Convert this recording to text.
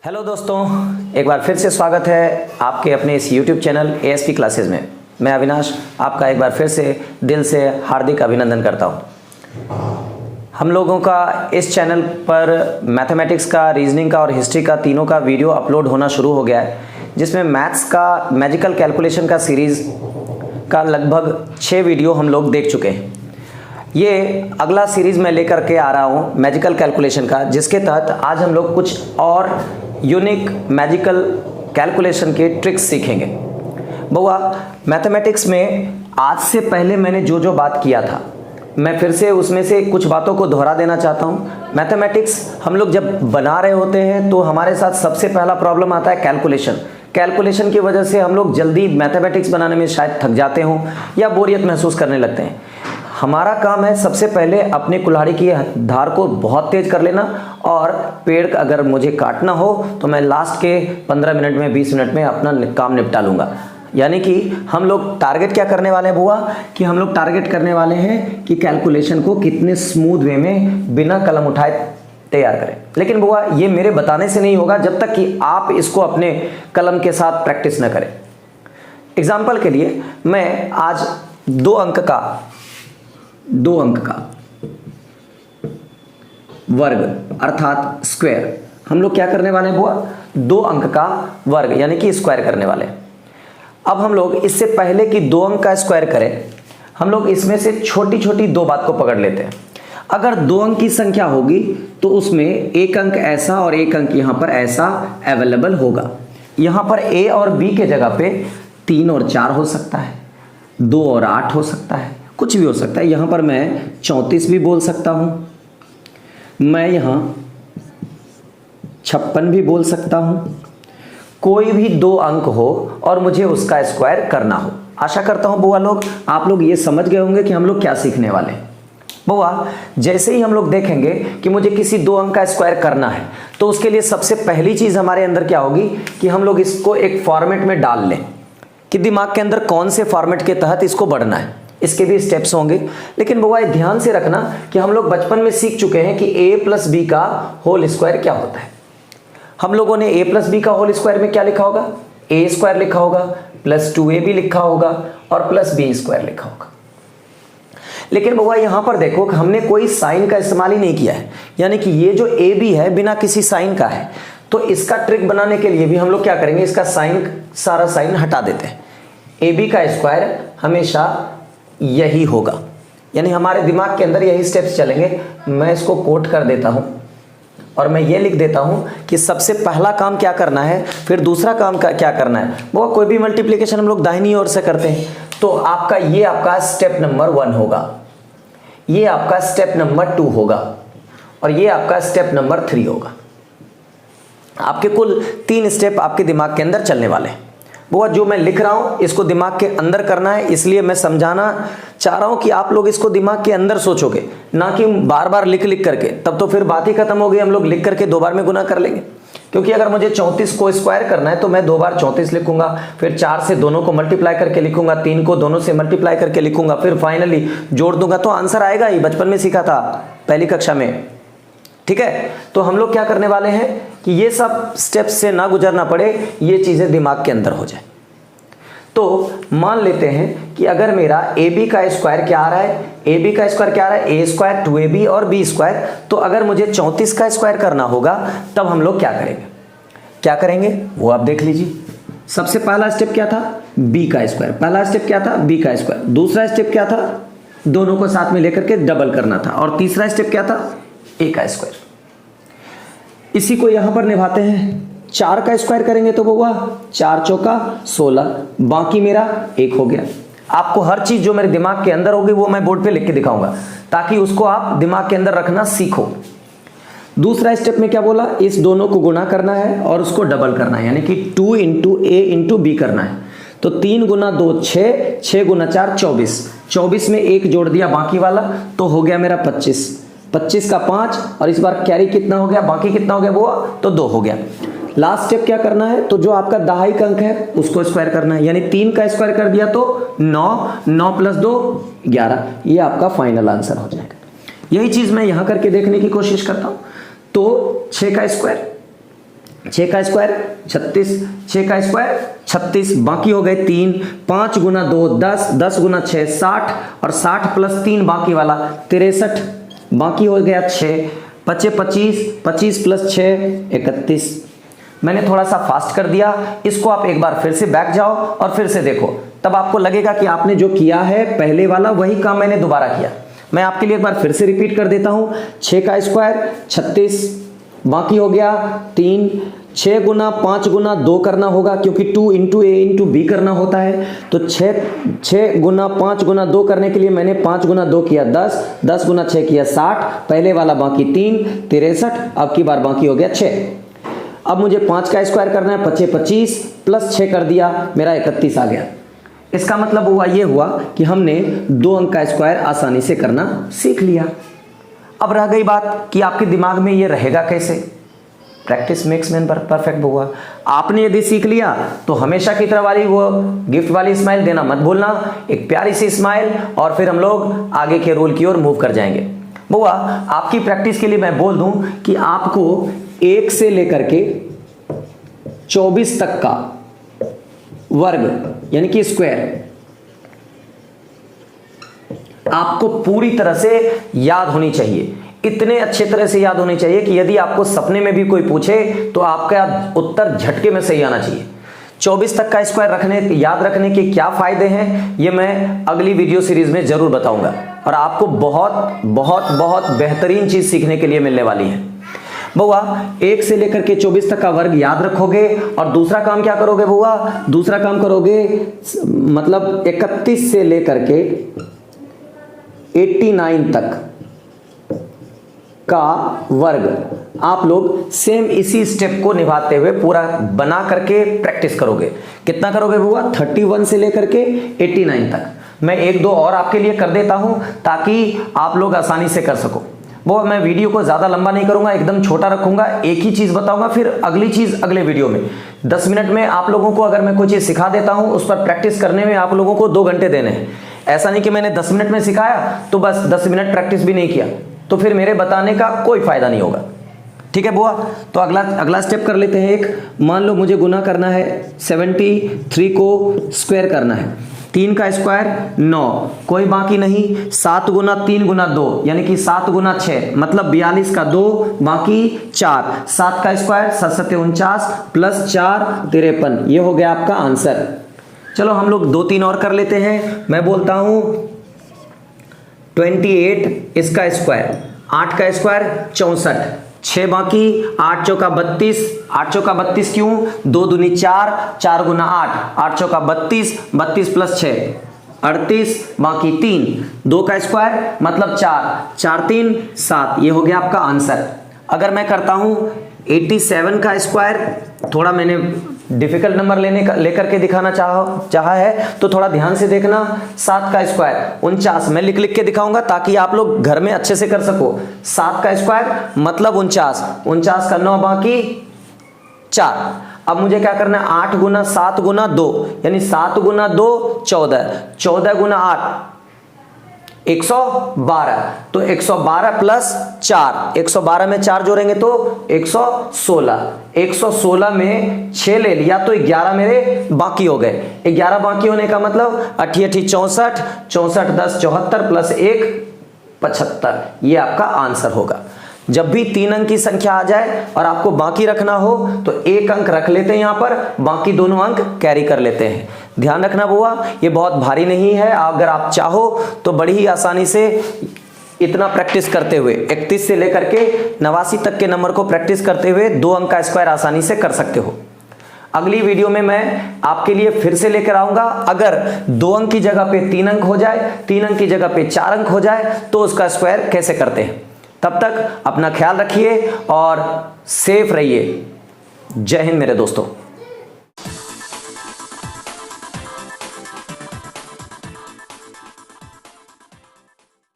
Hello दोस्तों, एक बार फिर से स्वागत है आपके अपने इस YouTube चैनल ASP क्लासेस में। मैं अविनाश आपका एक बार फिर से दिल से हार्दिक अभिनंदन करता हूं। हम लोगों का इस चैनल पर मैथमेटिक्स का, रीजनिंग का और हिस्ट्री का तीनों का वीडियो अपलोड होना शुरू हो गया है, जिसमें मैथ्स का मैजिकल कैलकुलेशन का सीरीज़ का लगभग 6 वीडियो हम लोग देख चुके हैं। ये अगला सीरीज़ मैं लेकर के आ रहा हूँ मैजिकल कैलकुलेशन का, जिसके तहत आज हम लोग कुछ और यूनिक मैजिकल कैलकुलेशन के ट्रिक्स सीखेंगे। बउआ, मैथमेटिक्स में आज से पहले मैंने जो जो बात किया था, मैं फिर से उसमें से कुछ बातों को दोहरा देना चाहता हूँ। मैथमेटिक्स हम लोग जब बना रहे होते हैं तो हमारे साथ सबसे पहला प्रॉब्लम आता है कैलकुलेशन। कैलकुलेशन की वजह से हम लोग जल्दी मैथमेटिक्स बनाने में शायद थक जाते हों या बोरियत महसूस करने लगते हैं। हमारा काम है सबसे पहले अपने कुल्हाड़ी की धार को बहुत तेज कर लेना, और पेड़ अगर मुझे काटना हो तो मैं लास्ट के 15 मिनट में 20 मिनट में अपना काम निपटा लूँगा। यानी कि हम लोग टारगेट क्या करने वाले हैं बुआ, कि हम लोग टारगेट करने वाले हैं कि कैलकुलेशन को कितने स्मूथ वे में बिना कलम उठाए तैयार करें। लेकिन बुआ, ये मेरे बताने से नहीं होगा जब तक कि आप इसको अपने कलम के साथ प्रैक्टिस न करें। एग्जाम्पल के लिए मैं आज 2 अंक का वर्ग अर्थात स्क्वायर हम लोग क्या करने वाले हैं बुआ, 2 अंक का वर्ग यानी कि स्क्वायर करने वाले हैं। अब हम लोग इससे पहले कि 2 अंक का स्क्वायर करें, हम लोग इसमें से छोटी छोटी 2 बात को पकड़ लेते हैं। अगर 2 अंक की संख्या होगी तो उसमें 1 अंक ऐसा और 1 अंक यहां पर ऐसा अवेलेबल होगा। यहां पर a और b के जगह पे 3 और 4 हो सकता है, 2 और 8 हो सकता है, कुछ भी हो सकता है। यहां पर मैं 34 भी बोल सकता हूं, मैं यहां 56 भी बोल सकता हूं। कोई भी 2 अंक हो और मुझे उसका स्क्वायर करना हो। आशा करता हूं बुआ लोग, आप लोग ये समझ गए होंगे कि हम लोग क्या सीखने वाले हैं। बुआ, जैसे ही हम लोग देखेंगे कि मुझे किसी 2 अंक का स्क्वायर करना है, तो उसके लिए सबसे पहली चीज हमारे अंदर क्या होगी कि हम लोग इसको एक फॉर्मेट में डाल लें कि दिमाग के अंदर कौन से फॉर्मेट के तहत इसको बढ़ना है। इसके भी स्टेप्स होंगे, लेकिन बुआ ध्यान से रखना कि हम लोग बचपन में सीख चुके हैं कि a प्लस बी का होल स्क्वायर क्या होता है। हम लोगों ने a प्लस बी का होल स्क्वायर में क्या लिखा होगा, a स्क्वायर लिखा होगा, प्लस 2ab लिखा होगा और प्लस बी स्क्वायर लिखा होगा। लेकिन बुआ यहां पर देखो कि हमने कोई साइन का इस्तेमाल ही नहीं किया है, यानी कि ये जो a b है बिना किसी साइन का है। तो इसका ट्रिक बनाने के लिए भी हम लोग क्या करेंगे, इसका साइन, सारा साइन हटा देते हैं। a b का स्क्वायर हमेशा यही होगा, यानी हमारे दिमाग के अंदर यही स्टेप्स चलेंगे। मैं इसको कोट कर देता हूं और मैं ये लिख देता हूं कि सबसे पहला काम क्या करना है, फिर दूसरा काम क्या करना है। वो कोई भी मल्टीप्लिकेशन हम लोग दाहिनी ओर से करते हैं, तो आपका स्टेप नंबर 1 होगा, ये आपका स्टेप नंबर 2 होगा और ये आपका स्टेप नंबर 3 होगा। आपके कुल 3 स्टेप आपके दिमाग के अंदर चलने वाले हैं। वो जो मैं लिख रहा हूं इसको दिमाग के अंदर करना है, इसलिए मैं समझाना चाह रहा हूं कि आप लोग इसको दिमाग के अंदर सोचोगे, ना कि बार बार लिख करके। तब तो फिर बात ही खत्म हो गई, हम लोग लिख करके 2 बार में गुना कर लेंगे। क्योंकि अगर मुझे 34 को स्क्वायर करना है तो मैं 2 बार 34 लिखूंगा, फिर 4 से दोनों को मल्टीप्लाई करके लिखूंगा, 3 को दोनों से मल्टीप्लाई करके लिखूंगा, फिर फाइनली जोड़ दूंगा, तो आंसर आएगा ही। बचपन में सीखा था पहली कक्षा में, ठीक है। तो हम लोग क्या करने वाले हैं कि ये सब स्टेप्स से ना गुजरना पड़े, ये चीजें दिमाग के अंदर हो जाए। तो मान लेते हैं कि अगर मेरा ab का स्क्वायर क्या आ रहा है, ab का स्क्वायर क्या आ रहा है, a स्क्वायर 2ab और b स्क्वायर। तो अगर मुझे 34 का स्क्वायर करना होगा तब हम लोग क्या करेंगे वो आप देख लीजिए। सबसे पहला स्टेप क्या था, b का स्क्वायर। पहला स्टेप क्या था, b का स्क्वायर। दूसरा स्टेप क्या था, दोनों को साथ में लेकर के डबल करना था। और तीसरा स्टेप क्या था, a का स्क्वायर। इसी को यहां पर निभाते हैं। 4 का स्क्वायर करेंगे तो वो 4 चौका 16, बाकी मेरा 1 हो गया। आपको हर चीज जो मेरे दिमाग के अंदर होगी वो मैं बोर्ड पे लिख के दिखाऊंगा, ताकि उसको आप दिमाग के अंदर रखना सीखो। दूसरा स्टेप में क्या बोला, इस दोनों को गुना करना है और उसको डबल करना है, यानी कि 2 इंटू a इंटू b करना है। तो 3 गुना 2 6, 6 गुना 4 24, 24 में 1 जोड़ दिया बाकी वाला, तो हो गया मेरा 25, 25 का 5 और इस बार कैरी कितना हो गया, बाकी कितना हो गया वो, तो 2 हो गया। लास्ट स्टेप क्या करना है, तो जो आपका दहाई अंक है उसको स्क्वायर करना है, यानी 3 का स्क्वायर कर दिया तो 9, 9 प्लस 2 11, ये आपका फाइनल आंसर हो जाएगा। यही चीज मैं यहां करके देखने की कोशिश करता हूं। तो 6 का स्क्वायर, 6 का स्क्वायर 36, 6 का स्क्वायर 36, बाकी हो गए 3, 5 गुना 2 10, 10 गुना 6 60 और 60 प्लस 3 बाकी वाला 63, बाकी हो गया 6, 25, 25 प्लस 6 31। मैंने थोड़ा सा फास्ट कर दिया, इसको आप एक बार फिर से बैक जाओ और फिर से देखो, तब आपको लगेगा कि आपने जो किया है पहले वाला वही काम मैंने दोबारा किया। मैं आपके लिए एक बार फिर से रिपीट कर देता हूं। 6 का स्क्वायर 36, बाकी हो गया 3, 6 गुना 5 गुना 2 करना होगा क्योंकि 2 इंटू ए इंटू बी करना होता है। तो 6 गुना 5 गुना 2 करने के लिए मैंने 5 गुना 2 किया 10, 10 गुना 6 किया 60, पहले वाला बाकी 3 63, अब की बार बाकी हो गया 6। अब मुझे 5 का स्क्वायर करना है, 5 25 प्लस 6 कर दिया, मेरा 31 आ गया। इसका मतलब हुआ ये हुआ कि हमने 2 अंक का स्क्वायर आसानी से करना सीख लिया। अब रह गई बात कि आपके दिमाग में ये रहेगा कैसे। प्रैक्टिस मेक्स मैन परफेक्ट हुआ। आपने यदि सीख लिया तो हमेशा की तरह वाली वो गिफ्ट वाली स्माइल देना मत भूलना, एक प्यारी सी स्माइल, और फिर हम लोग आगे के रोल की ओर मूव कर जाएंगे। बुआ, आपकी प्रैक्टिस के लिए मैं बोल दूं कि आपको 1 से लेकर के 24 तक का वर्ग यानी कि स्क्वायर आपको पूरी तरह से याद होनी चाहिए, इतने अच्छे तरह से याद होनी चाहिए कि यदि आपको सपने में भी कोई पूछे तो आपका उत्तर झटके में सही आना चाहिए। 24 तक का स्क्वायर याद रखने के क्या फायदे हैं ये मैं अगली वीडियो सीरीज में जरूर बताऊंगा, और आपको बहुत बहुत बहुत बेहतरीन चीज सीखने के लिए मिलने वाली है। बुआ, 1 से लेकर के 24 तक का वर्ग याद रखोगे, और दूसरा काम क्या करोगे बुआ? दूसरा काम करोगे मतलब 31 से लेकर के 89 तक का वर्ग आप लोग सेम इसी स्टेप को निभाते हुए पूरा बना करके प्रैक्टिस करोगे। कितना करोगे बुआ? 31 से लेकर के 89 तक। मैं 1-2 और आपके लिए कर देता हूं ताकि आप लोग आसानी से कर सको। वो मैं वीडियो को ज़्यादा लंबा नहीं करूंगा, एकदम छोटा रखूंगा, एक ही चीज़ बताऊंगा, फिर अगली चीज़ अगले वीडियो में। 10 मिनट में आप लोगों को अगर मैं कोई चीज़ सिखा देता हूं, उस पर प्रैक्टिस करने में आप लोगों को 2 घंटे देने हैं। ऐसा नहीं कि मैंने 10 मिनट में सिखाया तो बस 10 मिनट प्रैक्टिस भी नहीं किया, तो फिर मेरे बताने का कोई फायदा नहीं होगा। ठीक है बुआ? तो अगला स्टेप कर लेते हैं। एक मान लो मुझे गुना करना है, 73 को स्क्वायर करना है। 3 का स्क्वायर 9, कोई बाकी नहीं। 7 गुना 3 गुना 2 यानी कि 7 गुना 6 मतलब 42 का 2 बाकी 4। 7 का स्क्वायर 7 7 49 प्लस 4 53, ये हो गया आपका आंसर। चलो हम लोग 2-3 और कर लेते हैं। मैं बोलता हूं 28 इसका स्क्वायर, 8 का स्क्वायर 64, 6 बाकी, 8 चौका 32, 8 चौका 32 क्यों? 2 दूनी 4, 4 गुना 8, 8 चौका 32, 32 प्लस 6 38, बाकी 3, 2 का स्क्वायर मतलब 4, 4 3 7, ये हो गया आपका आंसर। अगर मैं करता हूं 87 का स्क्वायर, थोड़ा मैंने डिफिकल्ट नंबर लेकर के दिखाना चाहा है तो थोड़ा ध्यान से देखना। 7 का स्क्वायर 49, मैं लिख के दिखाऊंगा ताकि आप लोग घर में अच्छे से कर सको। 7 का स्क्वायर मतलब 49, 49 का 9 बाकी 4। अब मुझे क्या करना है? 8 गुना 7 गुना 2 यानी 7 गुना 2 14, 14 गुना 8 112, तो 112 प्लस 4, 112 में 4 जोड़ेंगे तो 116, 116 में 6 ले लिया तो 11 मेरे बाकी हो गए। 11 बाकी होने का मतलब 8 8 64, 64 10 74 प्लस 1 75, ये आपका आंसर होगा। जब भी 3 अंक की संख्या आ जाए और आपको बाकी रखना हो तो 1 अंक रख लेते हैं, यहां पर बाकी दोनों अंक कैरी कर लेते हैं। ध्यान रखना बुआ, ये बहुत भारी नहीं है। अगर आप चाहो तो बड़ी ही आसानी से इतना प्रैक्टिस करते हुए 31 से लेकर के 89 तक के नंबर को प्रैक्टिस करते हुए 2 अंक का स्क्वायर आसानी से कर सकते हो। अगली वीडियो में मैं आपके लिए फिर से लेकर आऊंगा। अगर 2 अंक की जगह पे 3 अंक हो जाए, 3 अंक की जगह पे 4 अंक हो जाए तो उसका स्क्वायर कैसे करते हैं। तब तक अपना ख्याल रखिए और सेफ रहिए। जय हिंद मेरे दोस्तों।